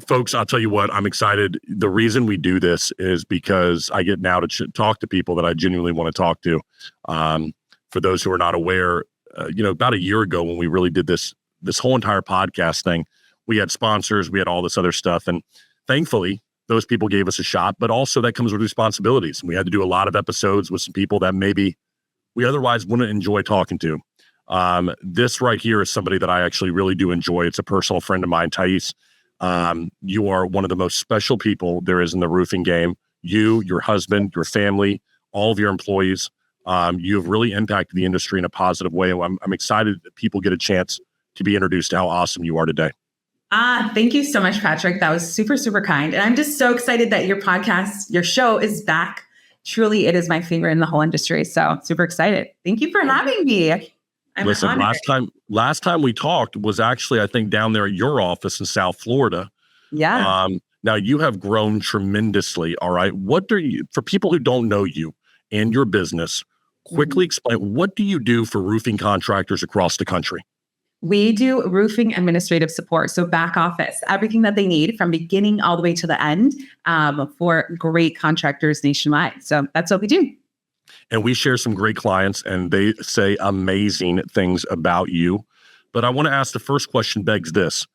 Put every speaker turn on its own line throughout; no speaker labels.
Folks, I'll tell you what, I'm excited. The reason we do this is because I get now to talk to people that I genuinely want to talk to. For those who are not aware, about a year ago when we really did this whole entire podcast thing, we had sponsors, we had all this other stuff. And thankfully, those people gave us a shot, but also that comes with responsibilities. We had to do a lot of episodes with some people that maybe we otherwise wouldn't enjoy talking to. This right here is somebody that I actually really do enjoy. It's a personal friend of mine, Thais. You are one of the most special people there is in the roofing game. You, your husband, your family, all of your employees, you have really impacted the industry in a positive way. I'm excited that people get a chance to be introduced to how awesome you are today.
Thank you so much, Patrick. That was super, super kind. And I'm just so excited that your podcast, your show is back. Truly, it is my favorite in the whole industry. So super excited. Thank you for having me.
Listen, honored. last time we talked was actually, I think, down there at your office in South Florida.
Yeah.
Now you have grown tremendously. All right. For people who don't know you and your business, quickly explain, what do you do for roofing contractors across the country?
We do roofing administrative support. So back office, everything that they need from beginning all the way to the end for great contractors nationwide. So that's what we do.
And we share some great clients and they say amazing things about you. But I want to ask, the first question begs this.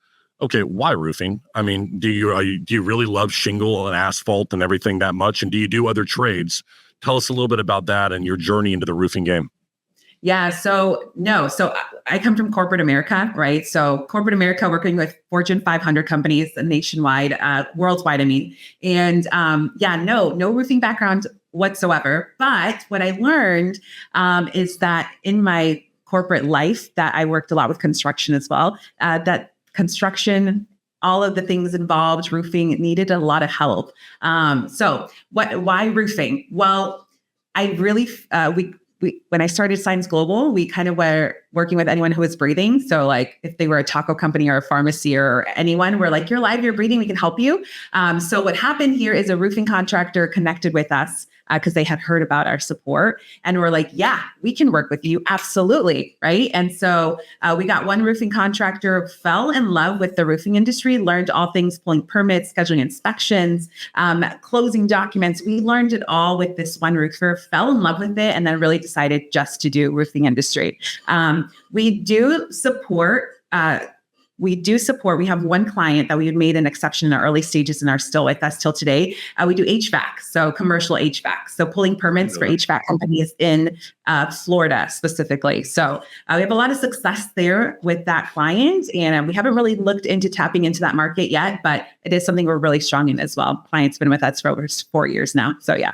Okay, why roofing? I mean, do you really love shingle and asphalt and everything that much? And do you do other trades? Tell us a little bit about that and your journey into the roofing game.
Yeah. So I come from corporate America, right? So corporate America, working with Fortune 500 companies nationwide, worldwide, I mean, and no roofing background whatsoever. But what I learned is that in my corporate life that I worked a lot with construction as well, that construction, all of the things involved, roofing needed a lot of help. Why roofing? Well, I really, when I started Saenz Global, we kind of were working with anyone who was breathing. So like if they were a taco company or a pharmacy or anyone, we're like, you're alive, you're breathing, we can help you. So what happened here is a roofing contractor connected with us because they had heard about our support. And we're like, yeah, we can work with you. Absolutely. Right. And so we got one roofing contractor, fell in love with the roofing industry, learned all things pulling permits, scheduling inspections, closing documents. We learned it all with this one roofer, fell in love with it, and then really decided just to do roofing industry. We do support. We have one client that we had made an exception in the early stages and are still with us till today. We do HVAC, so commercial HVAC. So pulling permits for HVAC companies in Florida specifically. So we have a lot of success there with that client. And we haven't really looked into tapping into that market yet, but it is something we're really strong in as well. Client's been with us for over 4 years now. So yeah.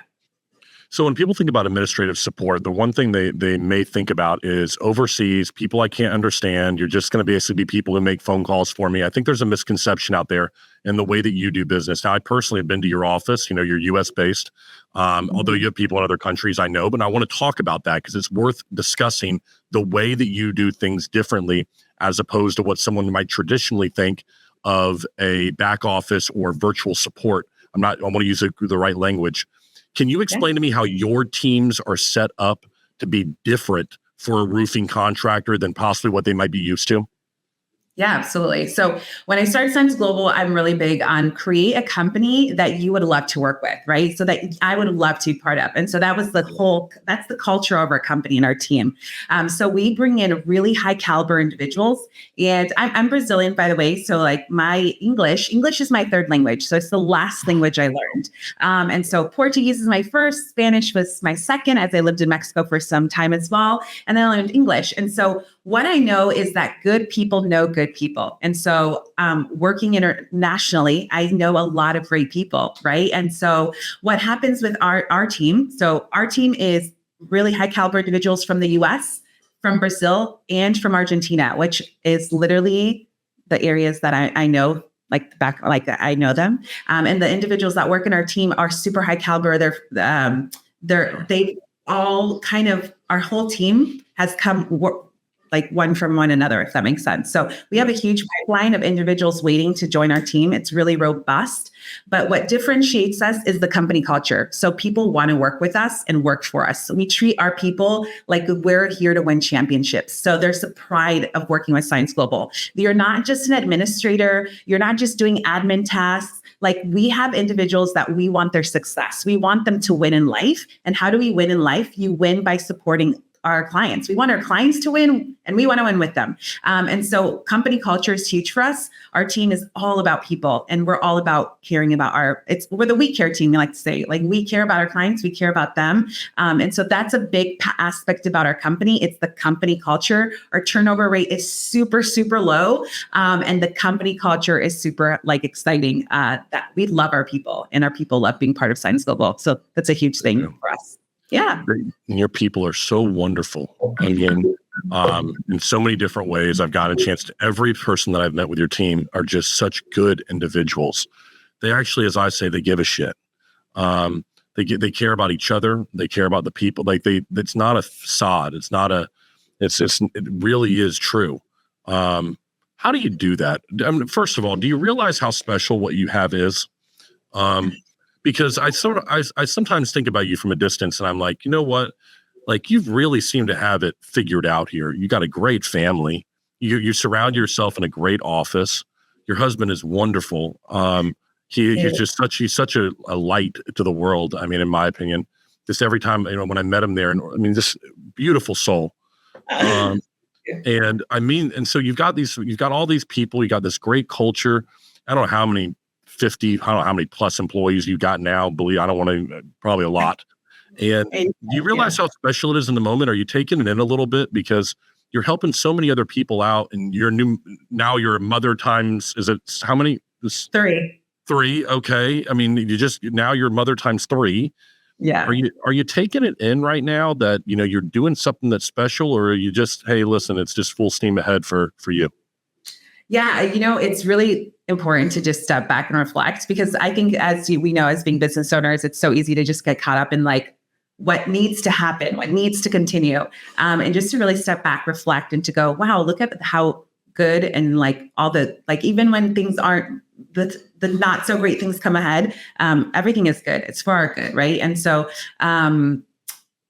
So when people think about administrative support, the one thing they may think about is overseas, people I can't understand. You're just going to basically be people who make phone calls for me. I think there's a misconception out there in the way that you do business. Now, I personally have been to your office. You're US based, although you have people in other countries I know, but I want to talk about that because it's worth discussing the way that you do things differently as opposed to what someone might traditionally think of a back office or virtual support. I want to use the right language. Can you explain to me how your teams are set up to be different for a roofing contractor than possibly what they might be used to?
Yeah, absolutely. So when I started Saenz Global, I'm really big on create a company that you would love to work with, right? So that I would love to be part of. And so that's the culture of our company and our team. So we bring in really high caliber individuals. And I'm Brazilian, by the way. So like my English is my third language. So it's the last language I learned. And so Portuguese is my first, Spanish was my second, as I lived in Mexico for some time as well. And then I learned English. And so what I know is that good people know good people. And so working internationally, I know a lot of great people, right? And so what happens with our team, so our team is really high caliber individuals from the US, from Brazil, and from Argentina, which is literally the areas that I know, I know them. And the individuals that work in our team are super high caliber. They all kind of, our whole team has come like one from one another, if that makes sense. So we have a huge pipeline of individuals waiting to join our team. It's really robust. But what differentiates us is the company culture. So people want to work with us and work for us. So we treat our people like we're here to win championships. So there's a pride of working with Saenz Global. You're not just an administrator. You're not just doing admin tasks. Like, we have individuals that we want their success. We want them to win in life. And how do we win in life? You win by supporting our clients. We want our clients to win, and we want to win with them. And so company culture is huge for us. Our team is all about people, and we're all about caring about we're the we care team. We like to say, like, we care about our clients, we care about them. And so that's a big aspect about our company. It's the company culture. Our turnover rate is super, super low. And the company culture is super exciting, that we love our people, and our people love being part of Saenz Global. So that's a huge thing for us. Yeah.
And your people are so wonderful. Again, in so many different ways. I've got a chance to, every person that I've met with your team are just such good individuals. They actually, as I say, they give a shit. They care about each other. They care about the people. It's not a facade. It really is true. How do you do that? I mean, first of all, do you realize how special what you have is? Because I sometimes think about you from a distance, and I'm like, you know what? Like, you've really seemed to have it figured out here. You got a great family. You surround yourself in a great office. Your husband is wonderful. He's such a light to the world. I mean, in my opinion, just every time, when I met him there, and I mean, this beautiful soul. And so you've got all these people. You got this great culture. I don't know how many. 50, I don't know how many plus employees you got now. I don't want to, probably a lot. And do you realize how special it is in the moment? Are you taking it in a little bit? Because you're helping so many other people out, and you're now you're a mother times, is it how many?
3.
3. Okay. I mean, now you're mother times 3.
Yeah.
Are you taking it in right now that, you're doing something that's special, or are you just, hey, listen, it's just full steam ahead for you?
Yeah, it's really important to just step back and reflect, because I think, we know, as being business owners, it's so easy to just get caught up in what needs to happen, what needs to continue, and just to really step back, reflect, and to go, wow, look at how good, and all the, even when things aren't, the not so great things come ahead, everything is good. It's for our good, right? And so,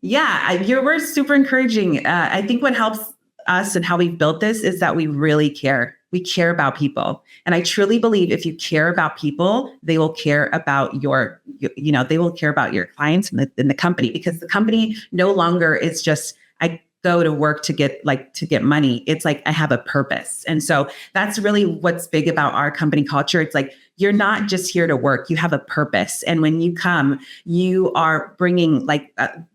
your words super encouraging. I think what helps us and how we've built this is that we really care. We care about people. And I truly believe if you care about people, they will care about they will care about your clients and the company, because the company no longer is just, I go to work to get money. It's I have a purpose. And so that's really what's big about our company culture. It's you're not just here to work, you have a purpose. And when you come, you are bringing,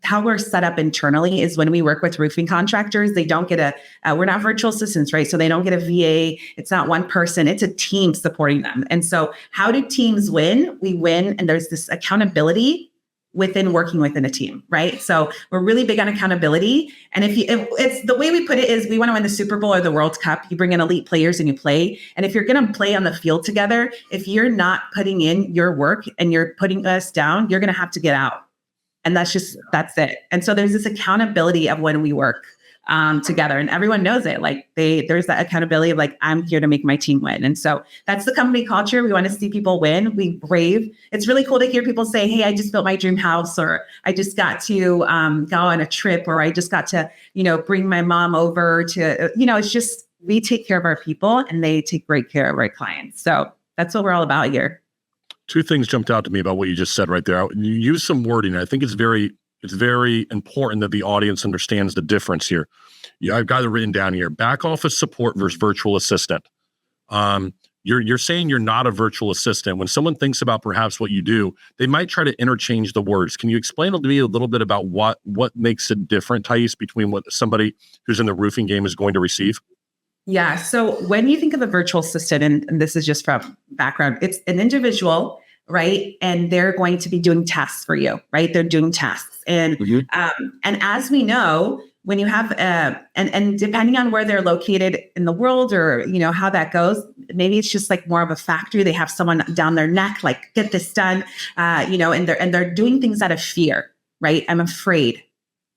how we're set up internally is when we work with roofing contractors, they don't get we're not virtual assistants, right? So they don't get a VA. It's not one person, it's a team supporting them. And so how do teams win? We win. And there's this accountability working within a team, right? So we're really big on accountability. And if it's the way we put it is, we want to win the Super Bowl or the World Cup. You bring in elite players and you play. And if you're going to play on the field together, if you're not putting in your work and you're putting us down, you're going to have to get out. And that's it. And so there's this accountability of when we work together, and everyone knows it. There's that accountability of I'm here to make my team win. And so that's the company culture. We want to see people win. We brave. It's really cool to hear people say, hey, I just built my dream house, or I just got to go on a trip, or I just got to, bring my mom over to, it's just, we take care of our people, and they take great care of our clients. So that's what we're all about here.
2 things jumped out to me about what you just said right there. You use some wording. I think it's very important that the audience understands the difference here. I've got it written down here: back office support versus virtual assistant. You're saying you're not a virtual assistant. When someone thinks about perhaps what you do, they might try to interchange the words. Can you explain to me a little bit about what makes it different, Thais, between what somebody who's in the roofing game is going to receive?
Yeah. So when you think of a virtual assistant, and this is just from background, it's an individual, right? And they're going to be doing tasks for you, right? They're doing tasks. And, and as we know, when you have, and depending on where they're located in the world, or, how that goes, maybe it's just more of a factory. They have someone down their neck, get this done, and they're doing things out of fear, right? I'm afraid,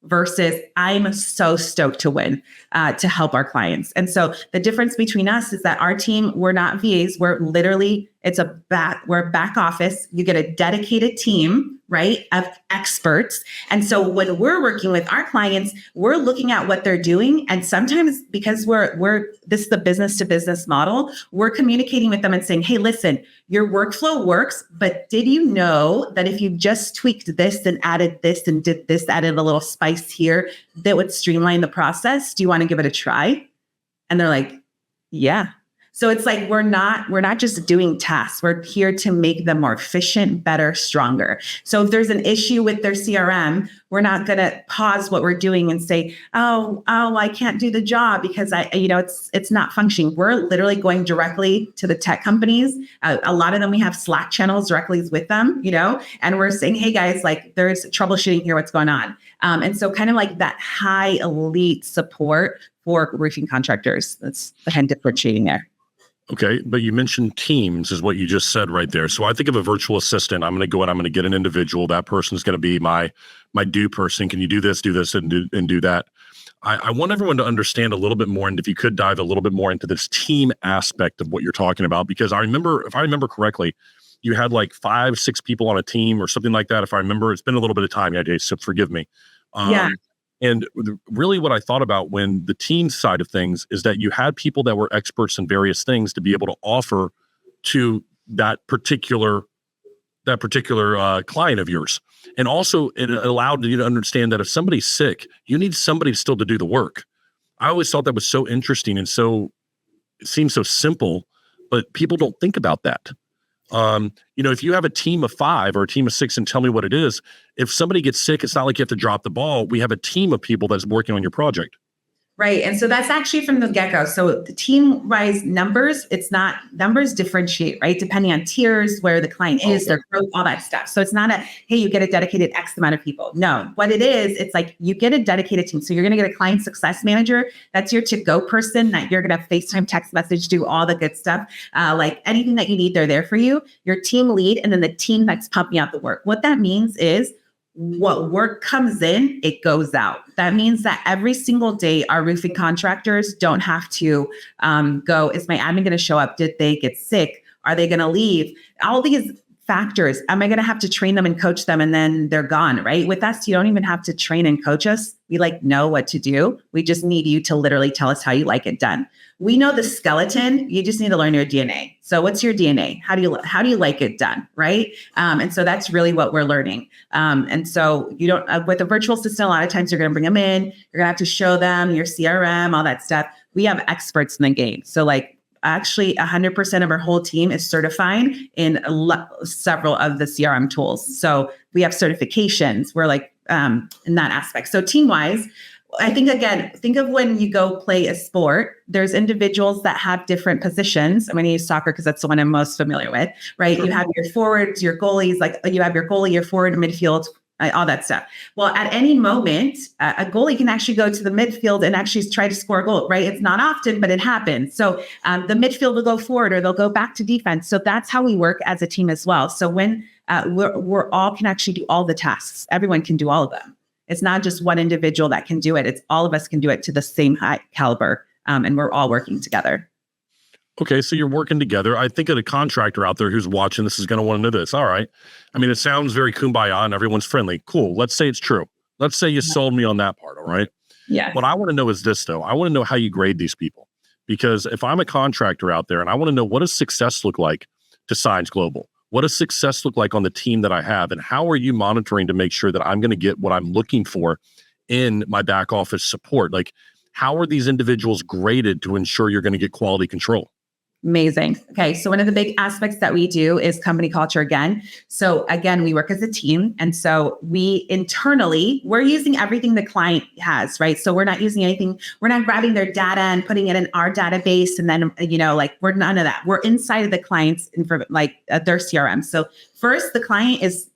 versus I'm so stoked to win, to help our clients. And so the difference between us is that our team, we're not VAs. We're literally, we're a back office. You get a dedicated team, right, of experts. And so when we're working with our clients, we're looking at what they're doing. And sometimes because this is the business to business model, we're communicating with them and saying, hey, listen, your workflow works, but did you know that if you just tweaked this and added this and did this, added a little spice here, that would streamline the process? Do you want to give it a try? And they're like, yeah. So it's like, we're not just doing tasks. We're here to make them more efficient, better, stronger. So if there's an issue with their CRM, we're not going to pause what we're doing and say, oh, I can't do the job because it's not functioning. We're literally going directly to the tech companies. A lot of them, we have Slack channels directly with them, and we're saying, hey guys, like there's troubleshooting here. What's going on? And so kind of like that high elite support for roofing contractors. That's the kind of differentiating there.
Okay, but you mentioned teams is what you just said right there. So I think of a virtual assistant. I'm going to go and I'm going to get an individual. That person's going to be my do person. Can you do this, and do that? I want everyone to understand a little bit more, and if you could dive a little bit more into this team aspect of what you're talking about, because if I remember correctly, you had like 5-6 people on a team or something like that. If I remember, it's been a little bit of time, Jay, so forgive me.
Yeah.
And really what I thought about when the team side of things is that you had people that were experts in various things to be able to offer to that particular client of yours. And also it allowed you to understand that if somebody's sick, you need somebody still to do the work. I always thought that was so interesting and it seems so simple, but people don't think about that. If you have a team of 5 or a team of 6 and tell me what it is, if somebody gets sick, it's not like you have to drop the ball. We have a team of people that's working on your project.
Right. And so that's actually from the get-go. So the team-wise numbers, it's not, numbers differentiate, right? Depending on tiers, where the client is, their growth, all that stuff. So it's not hey, you get a dedicated X amount of people. No, what it is, it's like you get a dedicated team. So you're going to get a client success manager. That's your to-go person that you're going to FaceTime, text message, do all the good stuff. Like anything that you need, they're there for you. Your team lead, and then the team that's pumping out the work. What that means is, what work comes in, it goes out. That means that every single day, our roofing contractors don't have to go, is my admin going to show up? Did they get sick? Are they going to leave? All these factors. Am I going to have to train them and coach them and then they're gone, right? With us, you don't even have to train and coach us. We know what to do. We just need you to literally tell us how you like it done. We know the skeleton. You just need to learn your DNA. So what's your DNA? How do you like it done? Right. And so that's really what we're learning. And so you don't, with a virtual assistant, a lot of times you're going to bring them in, you're going to have to show them your CRM, all that stuff. We have experts in the game. So actually 100% of our whole team is certified in several of the CRM tools. So we have certifications. We're in that aspect. So team-wise, I think, again, think of when you go play a sport, there's individuals that have different positions. I'm going to use soccer because that's the one I'm most familiar with, right? Sure. You have your forwards, your goalies, you have your goalie, your forward, midfield, all that stuff. Well, at any moment, a goalie can actually go to the midfield and actually try to score a goal, right? It's not often, but it happens. So the midfield will go forward or they'll go back to defense. So that's how we work as a team as well. So when we're all can actually do all the tasks, everyone can do all of them. It's not just one individual that can do it. It's all of us can do it to the same high caliber. And we're all working together.
Okay, so you're working together. I think of a contractor out there who's watching this is going to want to know this. All right. I mean, it sounds very kumbaya and everyone's friendly. Cool. Let's say it's true. Let's say you sold me on that part. All right.
Yeah.
What I want to know is this, though. I want to know how you grade these people. Because if I'm a contractor out there and I want to know what does success look like to Saenz Global? What does success look like on the team that I have? And how are you monitoring to make sure that I'm going to get what I'm looking for in my back office support? How are these individuals graded to ensure you're going to get quality control?
Amazing. Okay. So one of the big aspects that we do is company culture again. So again, we work as a team. And so we're using everything the client has, right? So we're not using anything, we're not grabbing their data and putting it in our database. And then, we're none of that. We're inside of the client's their CRM. So first, the client is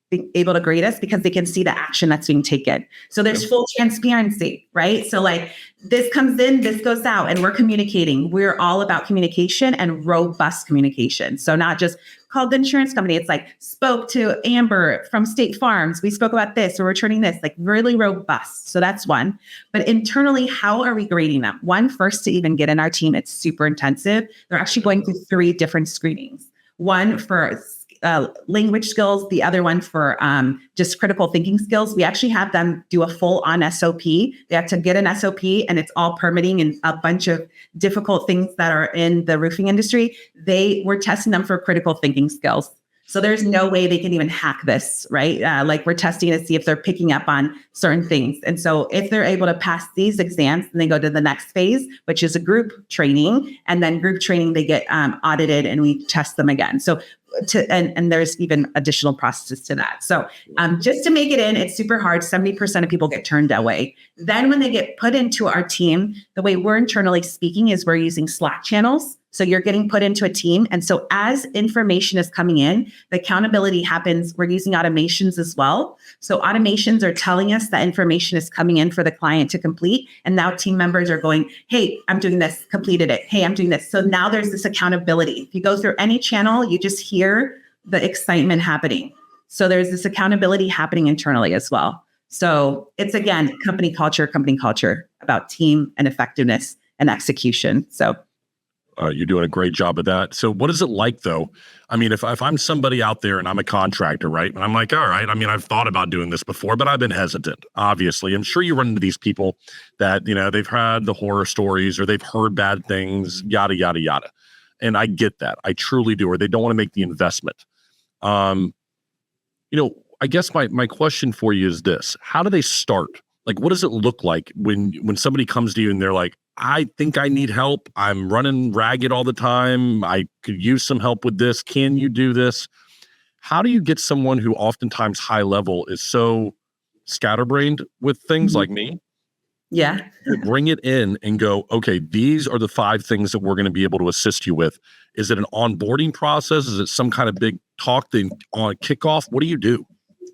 be able to grade us because they can see the action that's being taken. So there's full transparency, right? So like this comes in, this goes out, and we're communicating. We're all about communication and robust communication. So not just called the insurance company. It's like spoke to Amber from State Farms. We spoke about this. We're returning this, like really robust. So that's one. But internally, how are we grading them? One, first to even get in our team, it's super intensive. They're actually going through 3 different screenings. One for language skills, the other one for just critical thinking skills. We actually have them do a full on SOP. They have to get an SOP, and it's all permitting and a bunch of difficult things that are in the roofing industry. We're testing them for critical thinking skills. So there's no way they can even hack this, right? Like we're testing to see if they're picking up on certain things. And so if they're able to pass these exams, then they go to the next phase, which is a group training. And then group training, they get audited and we test them again. So and there's even additional processes to that. So just to make it in, it's super hard. 70% of people get turned away. Then when they get put into our team, the way we're internally speaking is we're using Slack channels. So you're getting put into a team. And so as information is coming in, the accountability happens. We're using automations as well. So automations are telling us that information is coming in for the client to complete. And now team members are going, hey, I'm doing this, completed it. Hey, I'm doing this. So now there's this accountability. If you go through any channel, you just hear the excitement happening. So there's this accountability happening internally as well. So it's, again, company culture about team and effectiveness and execution. So
you're doing a great job of that. So what is it like, though? I mean, if I'm somebody out there and I'm a contractor, right? And I'm like, all right, I mean, I've thought about doing this before, but I've been hesitant, obviously. I'm sure you run into these people that, they've had the horror stories or they've heard bad things, yada, yada, yada. And I get that. I truly do. Or they don't want to make the investment. I guess my question for you is this. How do they start? Like, what does it look like when somebody comes to you and they're like, I think I need help. I'm running ragged all the time. I could use some help with this. Can you do this? How do you get someone who oftentimes high level is so scatterbrained with things like me?
Yeah.
To bring it in and go, okay, these are the 5 things that we're going to be able to assist you with. Is it an onboarding process? Is it some kind of big talk thing on kickoff? What do you do?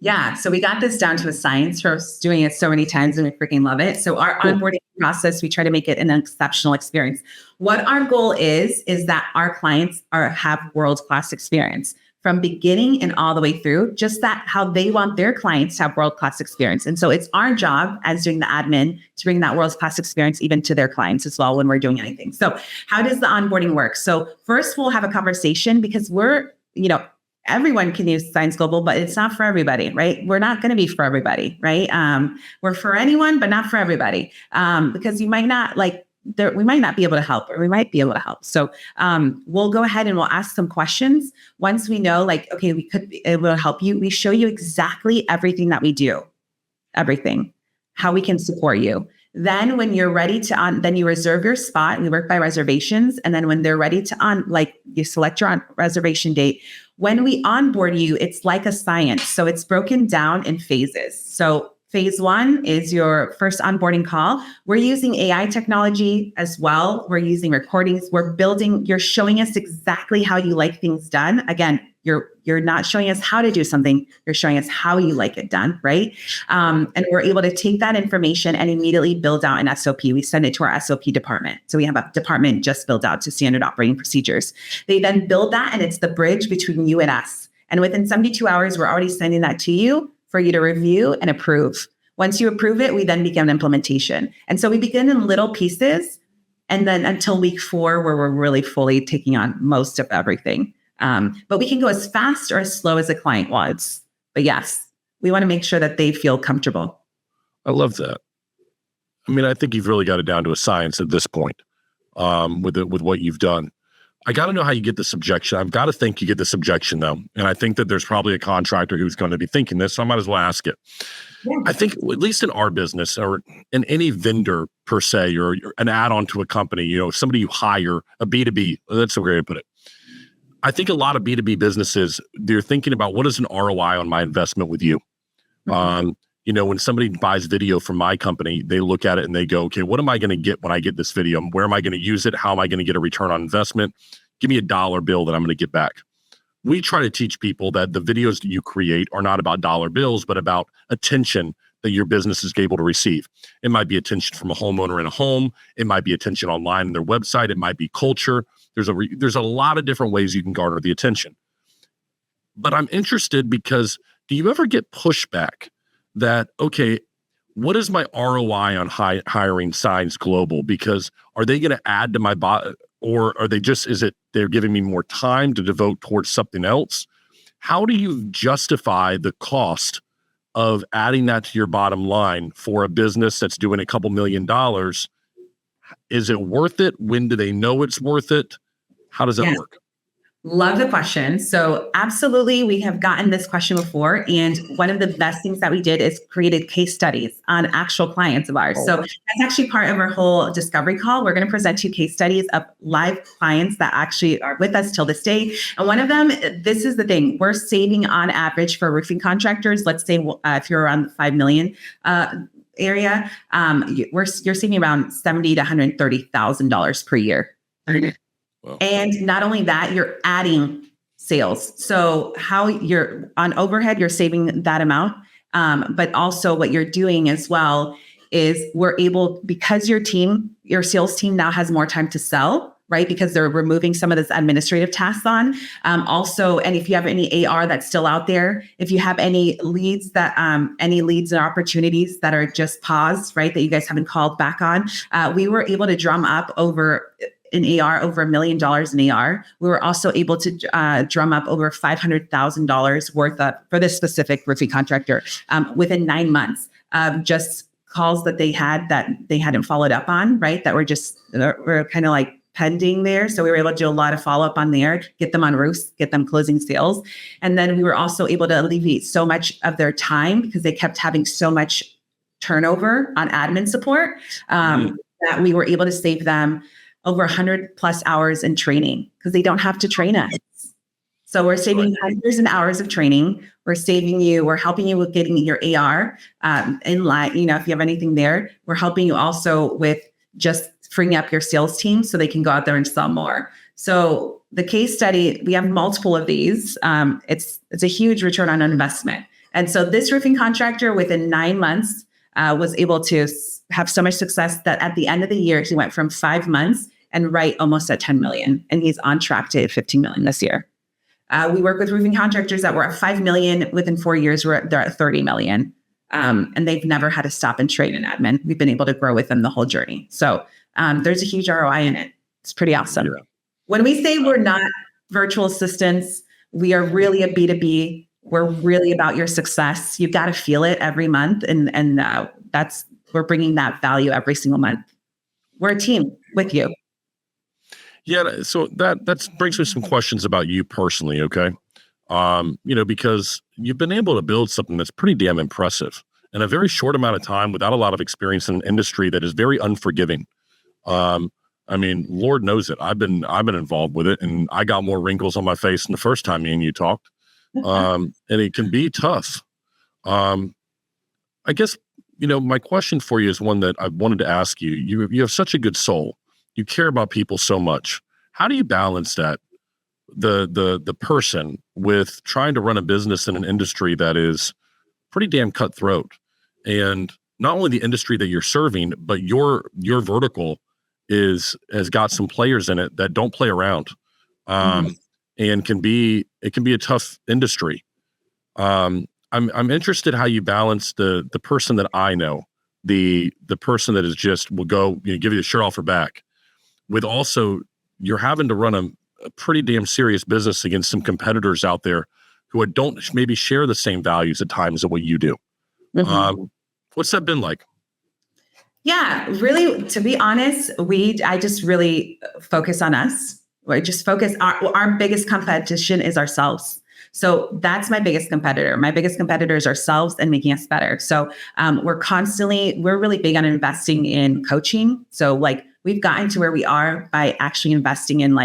Yeah. So we got this down to a science for doing it so many times and we freaking love it. So our onboarding process, we try to make it an exceptional experience. What our goal is that our clients have world-class experience from beginning and all the way through, just that how they want their clients to have world-class experience. And so it's our job as doing the admin to bring that world-class experience even to their clients as well when we're doing anything. So how does the onboarding work? So first we'll have a conversation because we're, everyone can use Saenz Global, but it's not for everybody, right? We're not going to be for everybody, right? We're for anyone, but not for everybody, because you might not we might not be able to help, or we might be able to help. So we'll go ahead and we'll ask some questions. Once we know, okay, we could be able to help you, we show you exactly everything that we do, everything, how we can support you. Then when you're ready to then you reserve your spot. We work by reservations. And then when they're ready to you select your reservation date. When we onboard you, it's like a science. So it's broken down in phases. So phase 1 is your first onboarding call. We're using AI technology as well. We're using recordings. You're showing us exactly how you like things done. Again, you're not showing us how to do something. You're showing us how you like it done, right? And we're able to take that information and immediately build out an SOP. We send it to our SOP department. So we have a department just built out to standard operating procedures. They then build that, and it's the bridge between you and us. And within 72 hours, we're already sending that to you for you to review and approve. Once you approve it, we then begin implementation. And so we begin in little pieces, and then until week 4, where we're really fully taking on most of everything. But we can go as fast or as slow as the client wants. But yes, we want to make sure that they feel comfortable.
I love that. I mean, I think you've really got it down to a science at this point with what you've done. I got to know how you get this objection. I've got to think you get this objection, though. And I think that there's probably a contractor who's going to be thinking this, so I might as well ask it. Yeah. I think, at least in our business or in any vendor per se, or an add-on to a company, somebody you hire, a B2B, that's a great way to put it. I think a lot of B2B businesses, they're thinking about what is an ROI on my investment with you. Mm-hmm. When somebody buys video from my company, they look at it and they go, okay, what am I going to get when I get this video? Where am I going to use it? How am I going to get a return on investment? Give me a dollar bill that I'm going to get back. we try to teach people that the videos that you create are not about dollar bills, but about attention that your business is able to receive. It might be attention from a homeowner in a home. It might be attention online on their website. It might be culture. There's a lot of different ways you can garner the attention. But I'm interested because do you ever get pushback that, okay, what is my ROI on hiring Saenz Global? Because are they going to add to my or are they just, they're giving me more time to devote towards something else? How do you justify the cost of adding that to your bottom line for a business that's doing a couple $1 million? Is it worth it? When do they know it's worth it? How does that work?
Love the question. So absolutely, we have gotten this question before. And one of the best things that we did is created case studies on actual clients of ours. So that's actually part of our whole discovery call. We're going to present you case studies of live clients that actually are with us till this day. And one of them, this is the thing, we're saving on average for roofing contractors. Let's say if you're around the 5 million area, you're saving around $70,000 to $130,000 per year.
Wow.
And not only that, you're adding sales. So how you're on overhead, you're saving that amount. But also what you're doing as well is we're able, because your sales team now has more time to sell, right? Because they're removing some of this administrative tasks on. Also, and if you have any AR that's still out there, if you have any leads and opportunities that are just paused, right? That you guys haven't called back on, we were able to drum up over $1 million in AR. We were also able to drum up over $500,000 worth of for this specific roofing contractor within 9 months of just calls that they hadn't followed up on, right? That were kind of like pending there. So we were able to do a lot of follow up on there, get them on roofs, get them closing sales. And then we were also able to alleviate so much of their time because they kept having so much turnover on admin support that we were able to save them over 100 plus hours in training because they don't have to train us. So we're saving hundreds of hours of training. We're helping you with getting your AR in line. If you have anything there, we're helping you also with just freeing up your sales team so they can go out there and sell more. So the case study, we have multiple of these. It's a huge return on investment. And so this roofing contractor within 9 months was able to have so much success that at the end of the year, he went from 5 months and right almost at 10 million. And he's on track to 15 million this year. We work with roofing contractors that were at 5 million within 4 years. They're at 30 million. And they've never had to stop and train an admin. We've been able to grow with them the whole journey. So there's a huge ROI in it. It's pretty awesome. Yeah. When we say we're not virtual assistants, we are really a B2B. We're really about your success. You've got to feel it every month. And we're bringing that value every single month. We're a team with you.
Yeah, so that brings me some questions about you personally, okay? Because you've been able to build something that's pretty damn impressive in a very short amount of time without a lot of experience in an industry that is very unforgiving. Lord knows it. I've been involved with it, and I got more wrinkles on my face than the first time me and you talked. And it can be tough. I guess, my question for you is one that I wanted to ask you. You have such a good soul. You care about people so much. How do you balance that, the person with trying to run a business in an industry that is pretty damn cutthroat, and not only the industry that you're serving, but your vertical has got some players in it that don't play around, and it can be a tough industry. I'm interested how you balance the person that I know, the person that is just will go give you the shirt off her back, with also you're having to run a pretty damn serious business against some competitors out there who don't maybe share the same values at times of what you do. What's that been like?
Yeah, really, to be honest, I just really focus on us. We just focus, our biggest competition is ourselves. So that's my biggest competitor. My biggest competitor is ourselves and making us better. So we're really big on investing in coaching. So we've gotten to where we are by actually investing in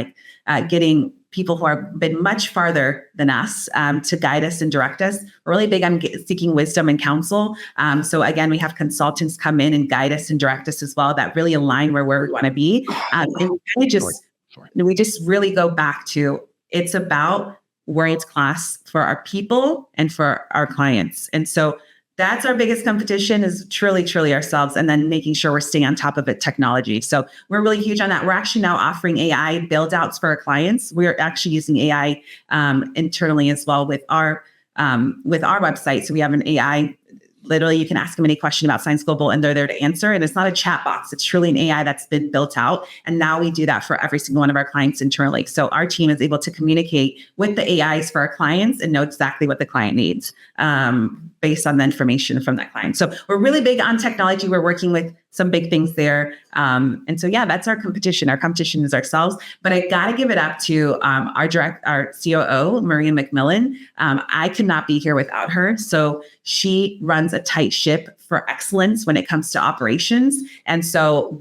getting people who have been much farther than us to guide us and direct us. We're really big on seeking wisdom and counsel. So again, we have consultants come in and guide us and direct us as well that really align where we want to be. And we just really go back to, it's about world class for our people and for our clients. And so that's our biggest competition, is truly ourselves, and then making sure we're staying on top of it, technology. So we're really huge on that. We're actually now offering AI build outs for our clients. We're actually using AI internally as well with our website. So we have an AI. Literally, you can ask them any question about Saenz Global and they're there to answer. And it's not a chat box. It's truly an AI that's been built out. And now we do that for every single one of our clients internally. So our team is able to communicate with the AIs for our clients and know exactly what the client needs based on the information from that client. So we're really big on technology. We're working with some big things there. And so, yeah, that's our competition. Our competition is ourselves. But I got to give it up to our COO, Maria McMillan. I could not be here without her. So she runs a tight ship for excellence when it comes to operations. And so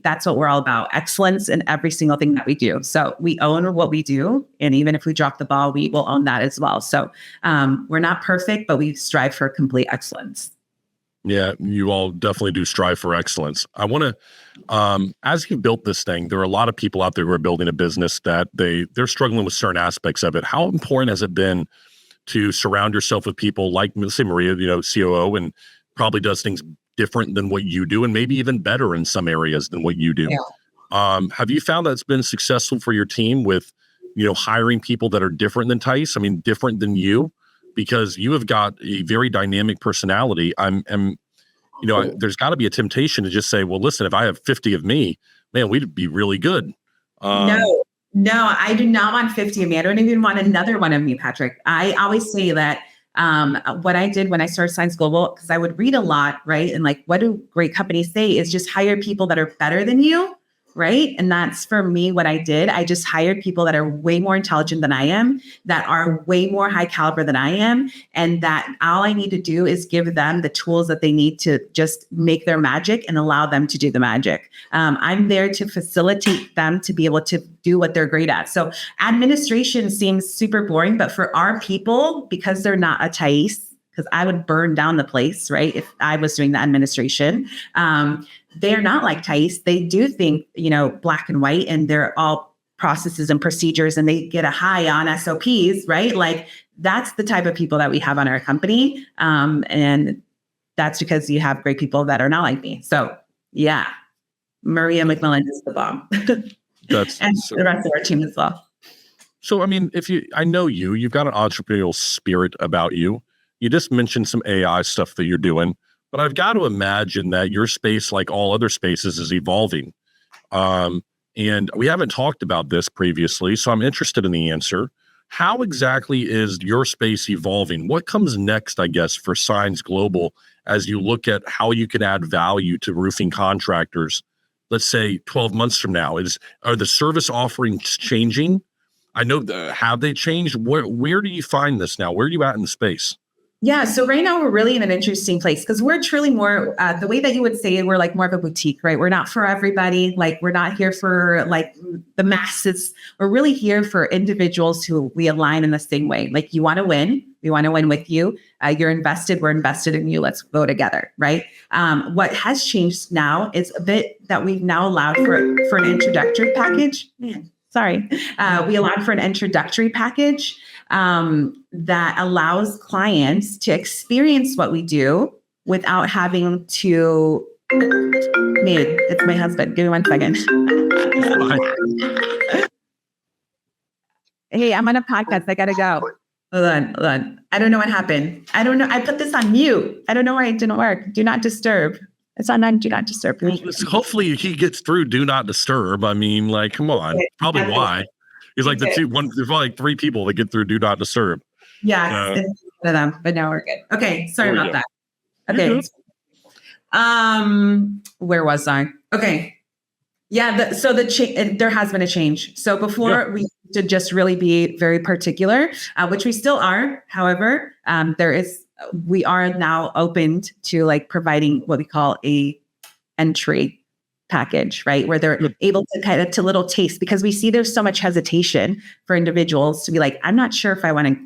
that's what we're all about, excellence in every single thing that we do. So we own what we do. And even if we drop the ball, we will own that as well. So we're not perfect, but we strive for complete excellence.
Yeah, you all definitely do strive for excellence. I want to, as you've built this thing, there are a lot of people out there who are building a business that they're struggling with certain aspects of it. How important has it been to surround yourself with people like, let's say, Maria, COO, and probably does things different than what you do, and maybe even better in some areas than what you do? Yeah. Have you found that's been successful for your team with, hiring people that are different than Thais? I mean, different than you? Because you have got a very dynamic personality. There's got to be a temptation to just say, well, listen, if I have 50 of me, man, we'd be really good.
No, I do not want 50 of me. I don't even want another one of me, Patrick. I always say that what I did when I started Saenz Global, because I would read a lot, right? And like, what do great companies say is just hire people that are better than you. Right. And that's for me what I did. I just hired people that are way more intelligent than I am, that are way more high caliber than I am. And that all I need to do is give them the tools that they need to just make their magic and allow them to do the magic. I'm there to facilitate them to be able to do what they're great at. So administration seems super boring, but for our people, because they're not a Thais, because I would burn down the place, right? If I was doing the administration, they're not like Thais. They do think, black and white, and they're all processes and procedures, and they get a high on SOPs, right? Like that's the type of people that we have on our company. And that's because you have great people that are not like me. So yeah, Maria McMillan is the bomb. And the rest of our team as well.
So, I mean, I know you've got an entrepreneurial spirit about you. You just mentioned some AI stuff that you're doing, but I've got to imagine that your space, like all other spaces, is evolving. And we haven't talked about this previously, so I'm interested in the answer. How exactly is your space evolving? What comes next, I guess, for Saenz Global as you look at how you can add value to roofing contractors, let's say 12 months from now? Are the service offerings changing? I know, have they changed? Where do you find this now? Where are you at in the space?
Yeah. So right now we're really in an interesting place because we're truly more, the way that you would say it, we're like more of a boutique, right? We're not for everybody. Like we're not here for like the masses. We're really here for individuals who we align in the same way. Like you want to win. We want to win with you. You're invested. We're invested in you. Let's go together. Right. What has changed now is a bit that we've now allowed for an introductory package. We allowed for an introductory package that allows clients to experience what we do without having to. It's my husband. Give me 1 second. Hey, I'm on a podcast. I gotta go. Hold on. I don't know what happened. I don't know. I put this on mute. I don't know why it didn't work. Do not disturb. It's on do not disturb.
Well, hopefully he gets through do not disturb. I mean, like, come on. Probably why. He's like there's probably like 3 people that get through do not disturb.
Yeah, it's one of them, but now we're good. Okay, sorry about that. Okay. Where was I? Okay. Yeah, there has been a change. So before we used to just really be very particular, which we still are. However, we are now opened to like providing what we call a entry package, right? Where they're able to kind of to little taste, because we see there's so much hesitation for individuals to be like, I'm not sure if I want to,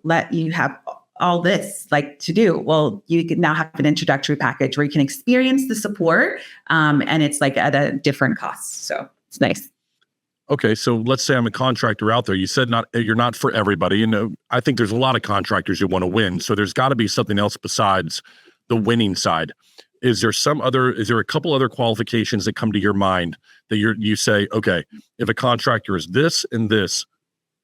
let you have all this like to do. Well, you can now have an introductory package where you can experience the support. And it's like at a different cost. So it's nice.
Okay, so let's say I'm a contractor out there. You said you're not for everybody. I think there's a lot of contractors who want to win. So there's got to be something else besides the winning side. Is there a couple other qualifications that come to your mind that you say, okay, if a contractor is this and this,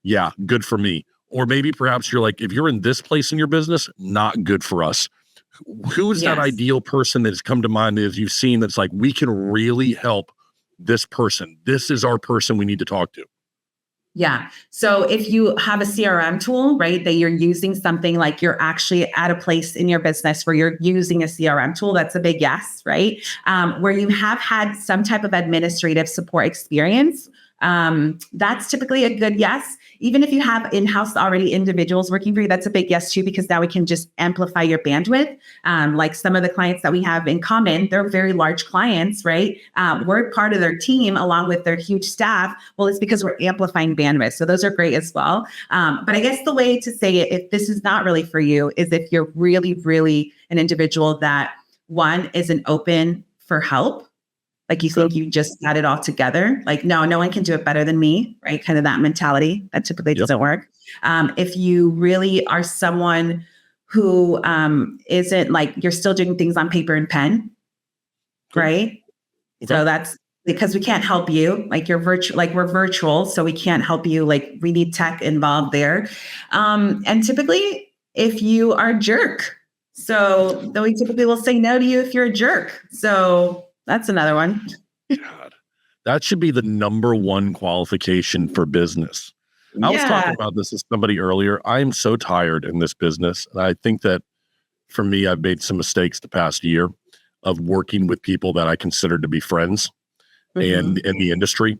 yeah, good for me. Or maybe perhaps you're like, if you're in this place in your business, not good for us. Who's that
Yes.
ideal person that's come to mind as you've seen that's like, we can really help this person. This is our person we need to talk to.
Yeah. So if you have a CRM tool, right, that you're using something like you're actually at a place in your business where you're using a CRM tool, that's a big yes, right? Where you have had some type of administrative support experience, that's typically a good yes. Even if you have in-house already individuals working for you, that's a big yes too, because now we can just amplify your bandwidth. Like some of the clients that we have in common, they're very large clients, right? We're part of their team along with their huge staff. Well, it's because we're amplifying bandwidth. So those are great as well. But I guess the way to say it, if this is not really for you, is if you're really, really an individual that one isn't open for help. Like you think you just got it all together. Like, no one can do it better than me, right? Kind of that mentality that typically doesn't work. If you really are someone who isn't like, you're still doing things on paper and pen, right? Okay. So that's because we can't help you. Like you're virtual, like we're virtual, so we can't help you. Like we need tech involved there. And typically, if you are a jerk, so though we typically will say no to you if you're a jerk. So that's another one.
God, that should be the number one qualification for business. I was talking about this with somebody earlier. I am so tired in this business. And I think that for me, I've made some mistakes the past year of working with people that I consider to be friends and in the industry.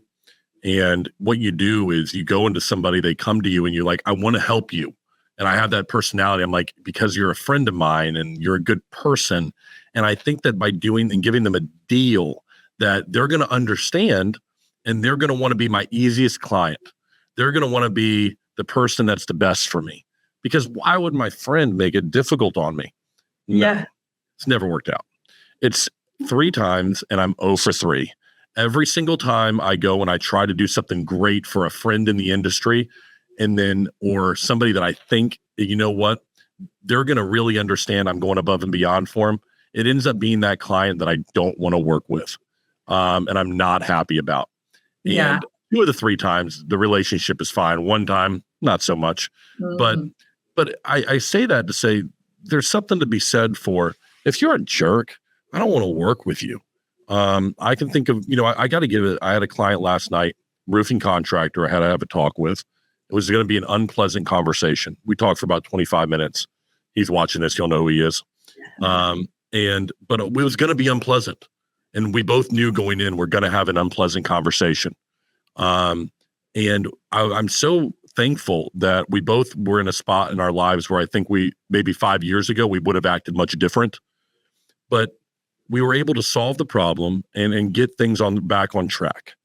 And what you do is you go into somebody, they come to you and you're like, I want to help you. And I have that personality. I'm like, because you're a friend of mine and you're a good person. And I think that by doing and giving them a deal that they're going to understand and they're going to want to be my easiest client. They're going to want to be the person that's the best for me. Because why would my friend make it difficult on me? No,
yeah.
It's never worked out. It's 3 times and I'm 0 for 3. Every single time I go and I try to do something great for a friend in the industry and then, or somebody that I think, you know what, they're going to really understand I'm going above and beyond for them. It ends up being that client that I don't want to work with. And I'm not happy about. And 2 of the 3 times the relationship is fine. 1 time, not so much. But I say that to say there's something to be said for if you're a jerk, I don't want to work with you. I can think of, I got to give it. I had a client last night, roofing contractor. I had to have a talk with. It was going to be an unpleasant conversation. We talked for about 25 minutes. He's watching this. He'll know who he is. But it was going to be unpleasant. And we both knew going in, we're going to have an unpleasant conversation. And I'm so thankful that we both were in a spot in our lives where I think maybe 5 years ago, we would have acted much different, but we were able to solve the problem and get things back on track.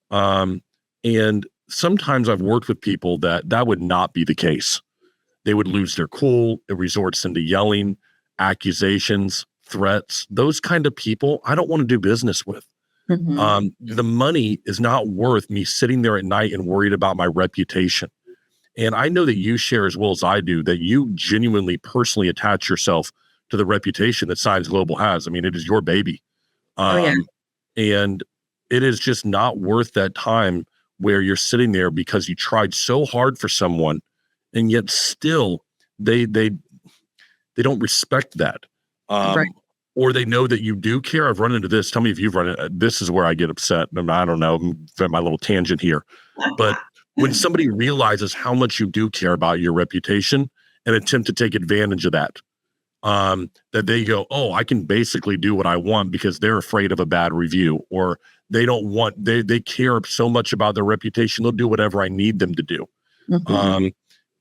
And sometimes I've worked with people that would not be the case. They would lose their cool. It resorts into yelling, accusations, threats. Those kind of people, I don't want to do business with. The money is not worth me sitting there at night and worried about my reputation. And I know that you share as well as I do that you genuinely personally attach yourself to the reputation that Saenz Global has. I mean, it is your baby. And it is just not worth that time where you're sitting there because you tried so hard for someone and yet still they don't respect that. Or they know that you do care. I've run into this. Tell me if you've run into this. Is where I get upset. I don't know, my little tangent here. But when somebody realizes how much you do care about your reputation and attempt to take advantage of that, that they go, oh, I can basically do what I want because they're afraid of a bad review, or they don't want, they care so much about their reputation, they'll do whatever I need them to do.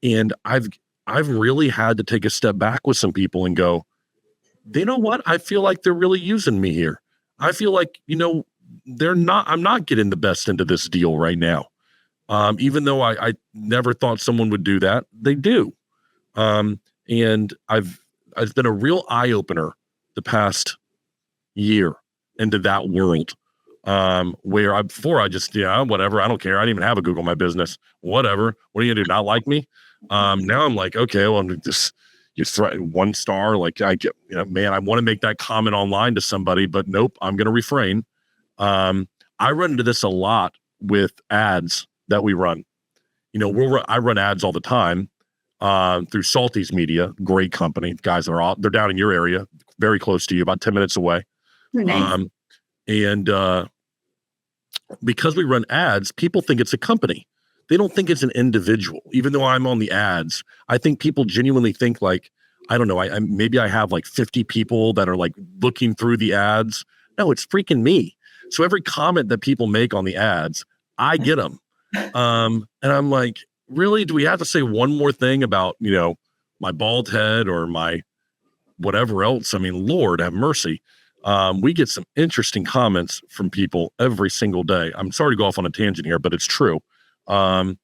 And I've really had to take a step back with some people and go, you know what? I feel like they're really using me here. I feel like, I'm not getting the best into this deal right now. Even though I never thought someone would do that, they do. And it's been a real eye opener the past year into that world Where before I just, whatever, I don't care. I didn't even have a Google My Business. Whatever. What are you gonna do? Not like me? Now I'm like, okay, well, just you threaten 1 star. Like I get, man, I want to make that comment online to somebody, but nope, I'm gonna refrain. I run into this a lot with ads that we run. I run ads all the time through Salty's Media, great company. Guys they're down in your area, very close to you, about 10 minutes away.
Nice.
And because we run ads, people think it's a company. They don't think it's an individual. Even though I'm on the ads, I think people genuinely think like, I don't know, maybe I have like 50 people that are like looking through the ads. No, it's freaking me. So every comment that people make on the ads, I get them. And I'm like, really? Do we have to say one more thing about, my bald head or my whatever else? I mean, Lord have mercy. We get some interesting comments from people every single day. I'm sorry to go off on a tangent here, but it's true. But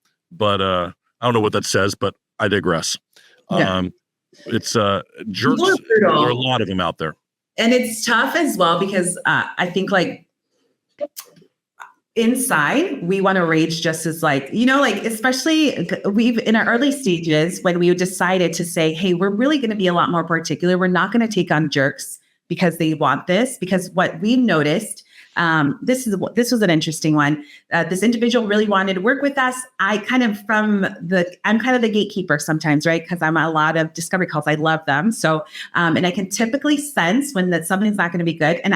I don't know what that says, but I digress. It's jerks. There are a lot of them out there.
And it's tough as well because I think like inside we want to rage just as like, especially we've in our early stages when we decided to say, hey, we're really going to be a lot more particular. We're not going to take on jerks because they want this, because what we've noticed, this was an interesting one. This individual really wanted to work with us. I'm kind of the gatekeeper sometimes, right? Because I'm a lot of discovery calls. I love them. So, and I can typically sense when that something's not going to be good. And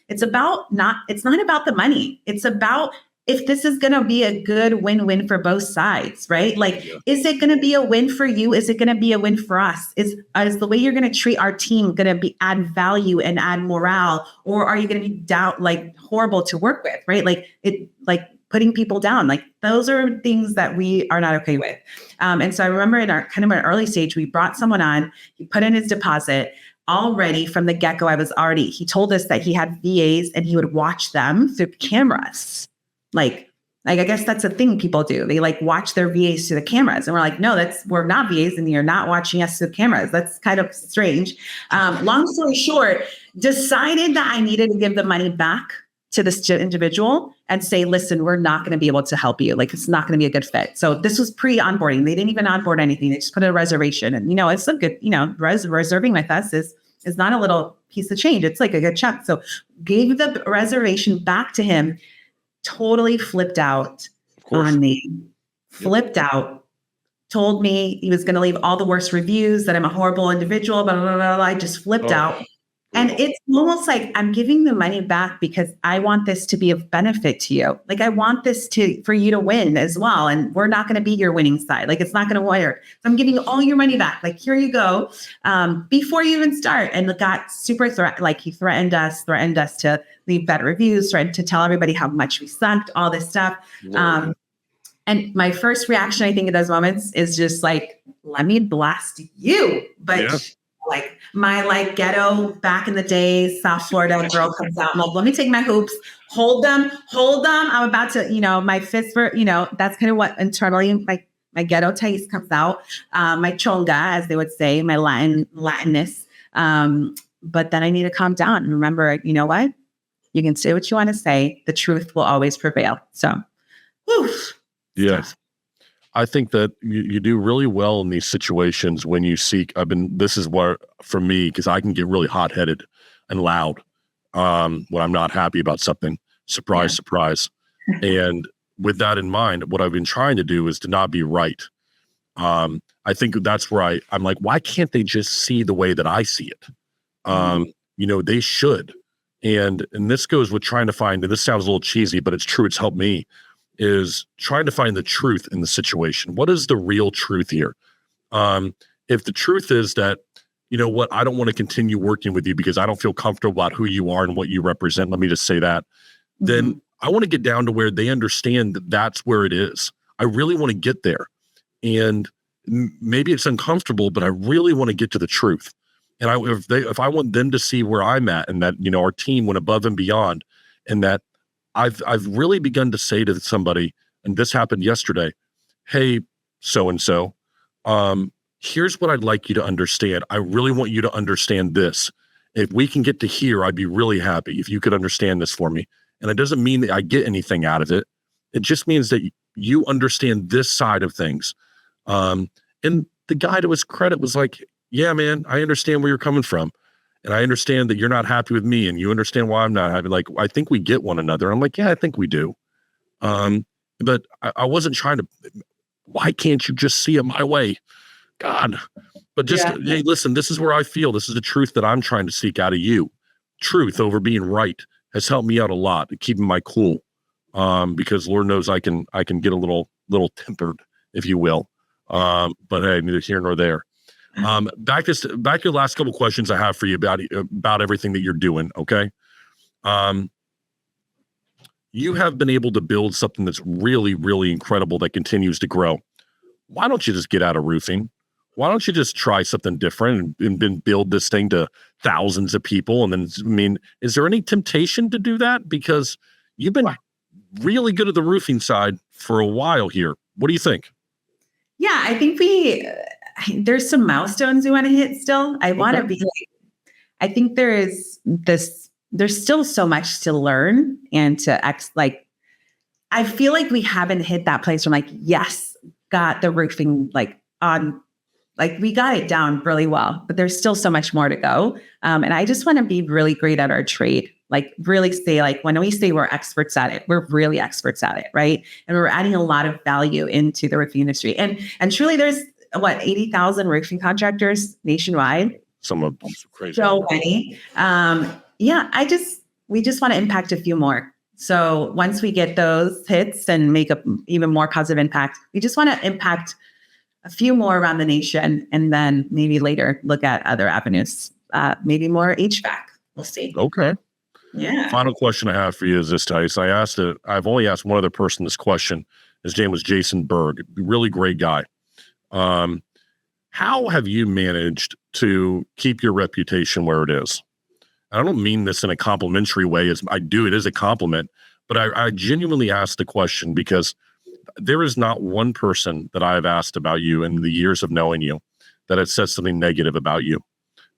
it's not about the money. It's about if this is going to be a good win-win for both sides, right? Like, is it going to be a win for you? Is it going to be a win for us? Is the way you're going to treat our team going to add value and add morale? Or are you going to be down, like horrible to work with, right? Like putting people down, like those are things that we are not okay with. And so I remember in our kind of an early stage, we brought someone on, he put in his deposit. Already from the get-go, he told us that he had VAs and he would watch them through cameras. Like I guess that's a thing people do. They like watch their VAs to the cameras. And we're like, no, we're not VAs and you're not watching us to the cameras. That's kind of strange. Long story short, decided that I needed to give the money back to this individual and say, listen, we're not going to be able to help you. Like, it's not going to be a good fit. So this was pre-onboarding. They didn't even onboard anything. They just put a reservation. And, it's a good, reserving with us is not a little piece of change. It's like a good chunk. So gave the reservation back to him. Totally flipped out on me, out, told me he was going to leave all the worst reviews, that I'm a horrible individual, blah, blah, blah, blah. I just flipped out. And it's almost like I'm giving the money back because I want this to be of benefit to you. Like I want this for you to win as well. And we're not going to be your winning side. Like it's not going to work. So I'm giving all your money back. Like, here you go. Before you even start. And got super he threatened us to leave bad reviews, threatened to tell everybody how much we sucked, all this stuff. And my first reaction, I think, in those moments is just like, let me blast you. But like my ghetto back in the day, South Florida girl comes out. Like, let me take my hoops, hold them. I'm about to, my fist for, that's kind of what internally my ghetto taste comes out. My chonga, as they would say, my Latinness. But then I need to calm down and remember, you know what? You can say what you want to say. The truth will always prevail. So,
yes. I think that you do really well in these situations when you seek. This is where, for me, because I can get really hot-headed and loud when I'm not happy about something. Surprise. And with that in mind, what I've been trying to do is to not be right. I think that's where I'm like, why can't they just see the way that I see it? They should. And this goes with trying to find, and this sounds a little cheesy, but it's true. It's helped me. Is trying to find the truth in the situation. What is the real truth here? If the truth is that, I don't want to continue working with you because I don't feel comfortable about who you are and what you represent, let me just say that, then I want to get down to where they understand that that's where it is. I really want to get there. And maybe it's uncomfortable, but I really want to get to the truth. And if I want them to see where I'm at and that, our team went above and beyond, and that I've really begun to say to somebody, and this happened yesterday, hey, so-and-so, here's what I'd like you to understand. I really want you to understand this. If we can get to here, I'd be really happy if you could understand this for me. And it doesn't mean that I get anything out of it. It just means that you understand this side of things. And the guy, to his credit, was like, yeah, man, I understand where you're coming from. And I understand that you're not happy with me and you understand why I'm not happy. Like, I think we get one another. I'm like, yeah, I think we do. But I wasn't trying to, why can't you just see it my way? God, but just, hey, listen, this is where I feel. This is the truth that I'm trying to seek out of you. Truth over being right has helped me out a lot, keeping my cool. Because Lord knows I can get a little tempered, if you will. But hey, neither here nor there. Back to the last couple questions I have for you about everything that you're doing. Okay. You have been able to build something that's really, really incredible that continues to grow. Why don't you just get out of roofing? Why don't you just try something different and build this thing to thousands of people? And then, I mean, is there any temptation to do that? Because you've been really good at the roofing side for a while here. What do you think?
Yeah, I think there's some milestones we want to hit still. I want to be I think there's still so much to learn and to I feel like we haven't hit that place where I'm like, yes, got the roofing we got it down really well, but there's still so much more to go. And I just want to be really great at our trade. Like really say, when we say we're experts at it, we're really experts at it, right? And we're adding a lot of value into the roofing industry. And truly there's 80,000 roofing contractors nationwide.
Some of them are crazy.
So many. We just want to impact a few more. So once we get those hits and make an even more positive impact, we just want to impact a few more around the nation, and then maybe later look at other avenues, maybe more HVAC. We'll see.
Okay.
Yeah.
Final question I have for you is this, Thais. I've only asked one other person this question. His name was Jason Berg, really great guy. How have you managed to keep your reputation where it is? I don't mean this in a complimentary way, as I do. It is a compliment, but I genuinely asked the question because there is not one person that I have asked about you in the years of knowing you that has said something negative about you.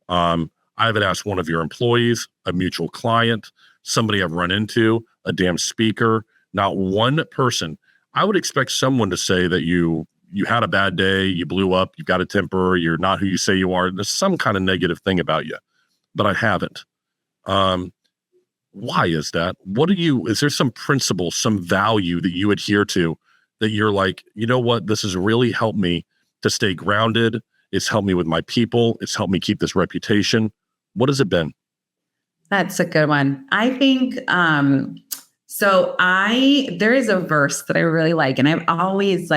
I haven't asked one of your employees, a mutual client, somebody I've run into, a damn speaker, not one person. I would expect someone to say that you had a bad day, you blew up, you've got a temper, you're not who you say you are. There's some kind of negative thing about you, but I haven't. Why is that? Is there some principle, some value that you adhere to that you're like, you know what, this has really helped me to stay grounded. It's helped me with my people. It's helped me keep this reputation. What has it been?
That's a good one. I think, there is a verse that I really like, and I've always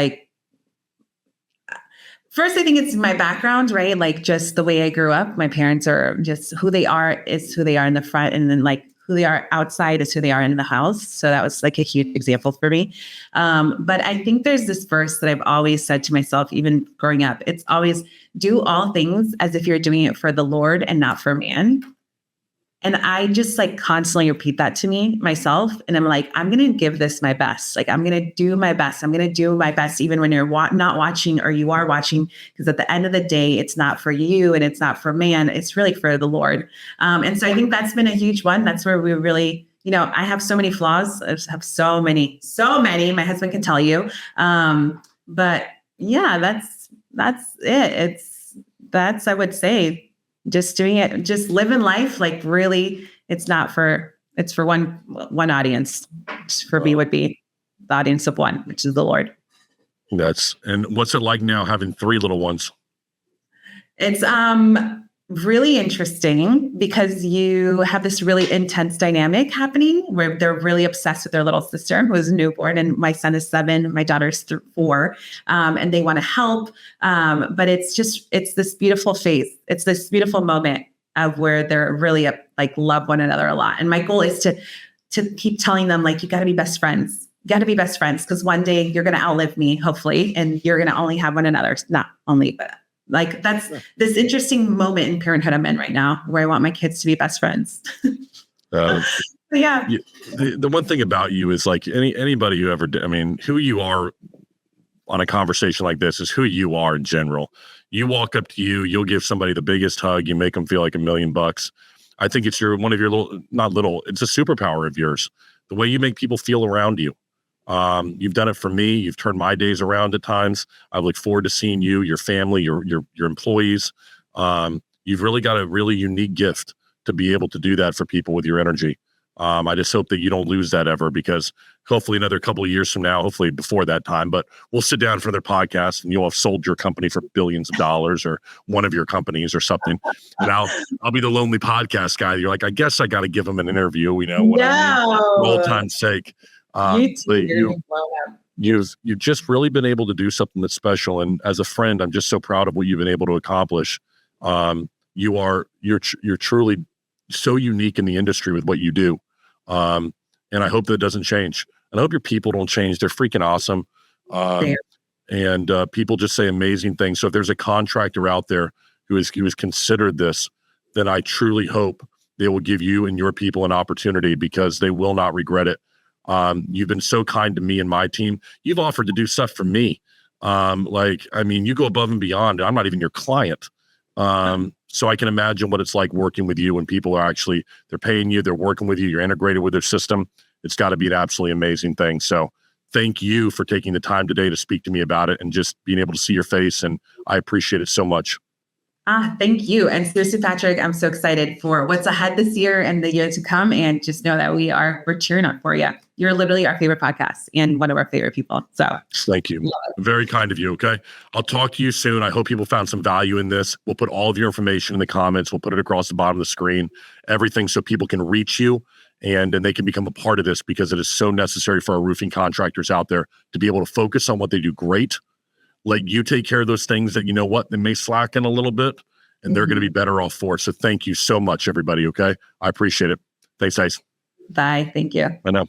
first, I think it's my background, right? Like just the way I grew up. My parents are just who they are is who they are in the front. And then who they are outside is who they are in the house. So that was a huge example for me. But I think there's this verse that I've always said to myself, even growing up. It's always do all things as if you're doing it for the Lord and not for man. And I just constantly repeat that to myself. And I'm like, I'm going to give this my best. I'm going to do my best. I'm going to do my best, even when you're not watching or you are watching, because at the end of the day, it's not for you and it's not for man. It's really for the Lord. And so I think that's been a huge one. That's where we really, I have so many flaws. I just have so many, my husband can tell you. But yeah, that's it. I would say, just doing it, just living life really. It's for one audience. For me would be the audience of one, which is the Lord.
And what's it like now having 3 little ones?
It's really interesting because you have this really intense dynamic happening where they're really obsessed with their little sister who is newborn, and my son is 7, my daughter's 4, and they want to help. But it's this beautiful phase. It's this beautiful moment of where they're really love one another a lot. And my goal is to keep telling them you got to be best friends. You got to be best friends because one day you're going to outlive me, hopefully, and you're going to only have one another. Not only, but that's this interesting moment in parenthood I'm in right now where I want my kids to be best friends. Yeah.
The one thing about you is anybody who ever, who you are on a conversation like this is who you are in general. You walk up to you'll give somebody the biggest hug. You make them feel like $1 million. I think it's it's a superpower of yours the way you make people feel around you. You've done it for me. You've turned my days around at times. I look forward to seeing you, your family, your employees. You've really got a really unique gift to be able to do that for people with your energy. I just hope that you don't lose that ever, because hopefully another couple of years from now, hopefully before that time, but we'll sit down for another podcast and you'll have sold your company for billions of dollars, or one of your companies or something. And I'll be the lonely podcast guy. You're like, I guess I got to give him an interview, what I mean, for old time's sake. You've just really been able to do something that's special. And as a friend, I'm just so proud of what you've been able to accomplish. You're truly so unique in the industry with what you do. And I hope that doesn't change. And I hope your people don't change. They're freaking awesome. And people just say amazing things. So if there's a contractor out there who has considered this, then I truly hope they will give you and your people an opportunity, because they will not regret it. You've been so kind to me and my team. You've offered to do stuff for me. You go above and beyond. I'm not even your client. So I can imagine what it's like working with you when people are actually, they're paying you, they're working with you, you're integrated with their system. It's got to be an absolutely amazing thing. So thank you for taking the time today to speak to me about it and just being able to see your face. And I appreciate it so much.
Thank you. And seriously, Patrick, I'm so excited for what's ahead this year and the year to come. And just know that we're cheering up for you. You're literally our favorite podcast and one of our favorite people. So
thank you. Very kind of you. Okay. I'll talk to you soon. I hope people found some value in this. We'll put all of your information in the comments. We'll put it across the bottom of the screen, everything, so people can reach you and they can become a part of this, because it is so necessary for our roofing contractors out there to be able to focus on what they do great. Let you take care of those things that, they may slacken a little bit, and they're going to be better off for it. So thank you so much, everybody. Okay. I appreciate it. Thanks, guys.
Bye. Thank you.
I know.